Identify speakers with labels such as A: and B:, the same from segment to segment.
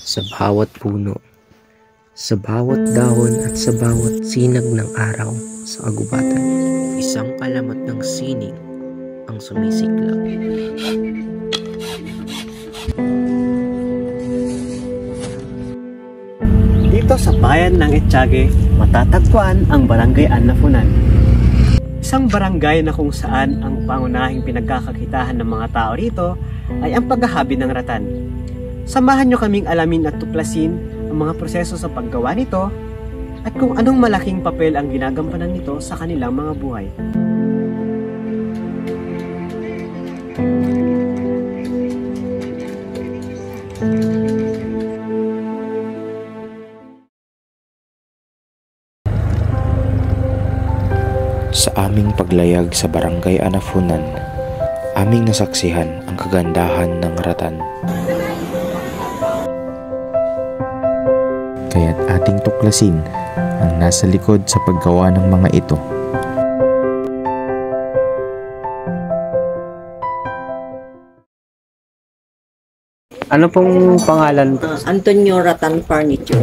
A: sa bawat puno, sa bawat dahon at sa bawat sinag ng araw sa kagubatan. Isang kalamat ng sining ang sumisiklab.
B: Dito sa bayan ng Etiague, matatagpuan ang Barangay Annafunan. Isang barangay na kung saan ang pangunahing pinagkakakitahan ng mga tao rito ay ang paghahabi ng ratan. Samahan nyo kaming alamin at tuklasin ang mga proseso sa paggawa nito at kung anong malaking papel ang ginagampanan nito sa kanilang mga buhay.
C: Sa aming paglayag sa Barangay Annafunan, aming nasaksihan ang kagandahan ng ratan. Kaya't ating tuklasin ang nasa likod sa paggawa ng mga ito.
B: Ano pong pangalan?
D: Antonio Ratan Furniture.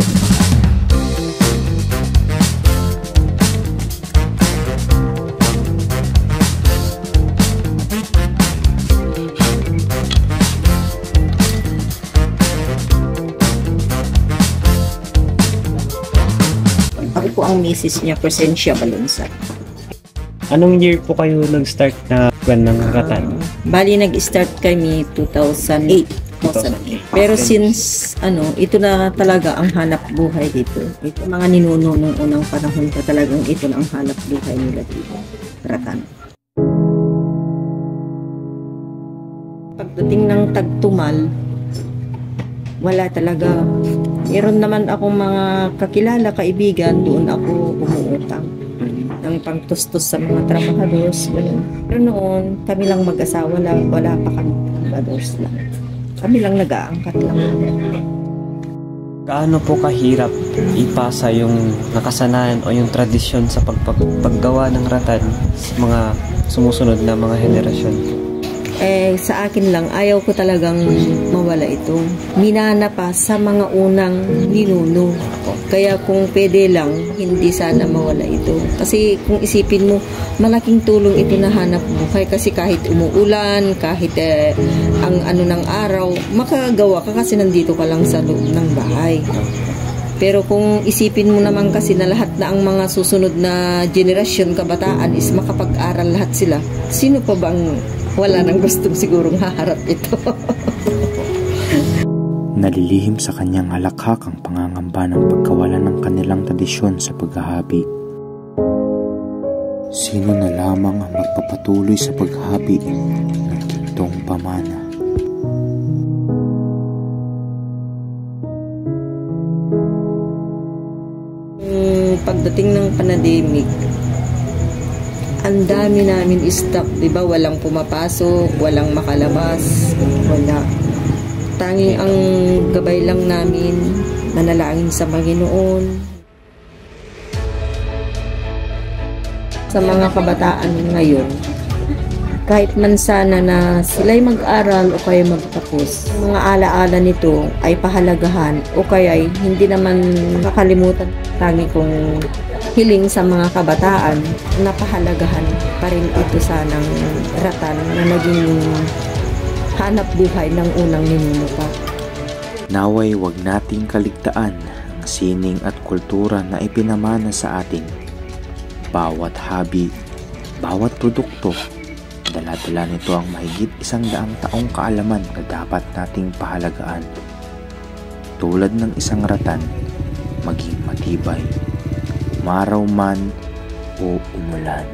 D: Ako po ang misis niya, Crescencia Balonsa.
B: Anong year po kayo nag-start na ng ratan?
D: Bali, nag-start kami 2008. Pero since ito na talaga ang hanap buhay dito. Ito mga ninuno nung unang panahon pa talagang ito na ang hanap buhay nila dito. Ratan. Pagdating ng tagtumal, wala talaga. Meron naman akong mga kakilala, kaibigan, doon ako umuutang ng pangtustos sa mga trabahadores. Pero noon, kami lang mag-asawa, wala pa kami trabahadores lang. Kami lang nag-aangkat lang.
B: Gaano po kahirap ipasa yung nakasanayan o yung tradisyon sa paggawa ng ratan sa mga sumusunod na mga henerasyon?
D: Sa akin lang, ayaw ko talagang mawala ito. Minana pa sa mga unang ninuno. Kaya kung pwede lang, hindi sana mawala ito. Kasi kung isipin mo, malaking tulong ito na hanap buhay. Kasi kahit umuulan, kahit ang ng araw, makagawa ka kasi nandito ka lang sa loob ng bahay. Pero kung isipin mo naman kasi na lahat na ang mga susunod na generasyon, kabataan, is makapag-aral lahat sila, sino pa bang wala nang gustong sigurong haharap ito?
C: Nalilihim sa kanyang halakhak ang pangangamba ng pagkawala ng kanilang tradisyon sa paghahabi. Sino na lamang ang magpapatuloy sa paghahabi ng gintong pamana?
D: Pagdating ng pandemic, ang dami namin stock, di ba? Walang pumapasok, walang makalabas, wala. Tanging ang gabay lang namin, manalangin sa Panginoon. Sa mga kabataan ngayon, kahit man sana na sila'y mag-aral o kaya magtapos, mga alaala nito ay pahalagahan o kaya hindi naman kakalimutan. Tangi kong hiling sa mga kabataan, napahalagahan pa rin ito sanang ratan na naging hanap buhay ng unang ninuno pa.
C: Naway wag nating kaligtaan ang sining at kultura na ipinamana sa atin. Bawat habi, bawat produkto, dala-dala nito ang mahigit 100 taong kaalaman na dapat nating pahalagaan. Tulad ng isang ratan, maging matibay, umaraw man o umulan.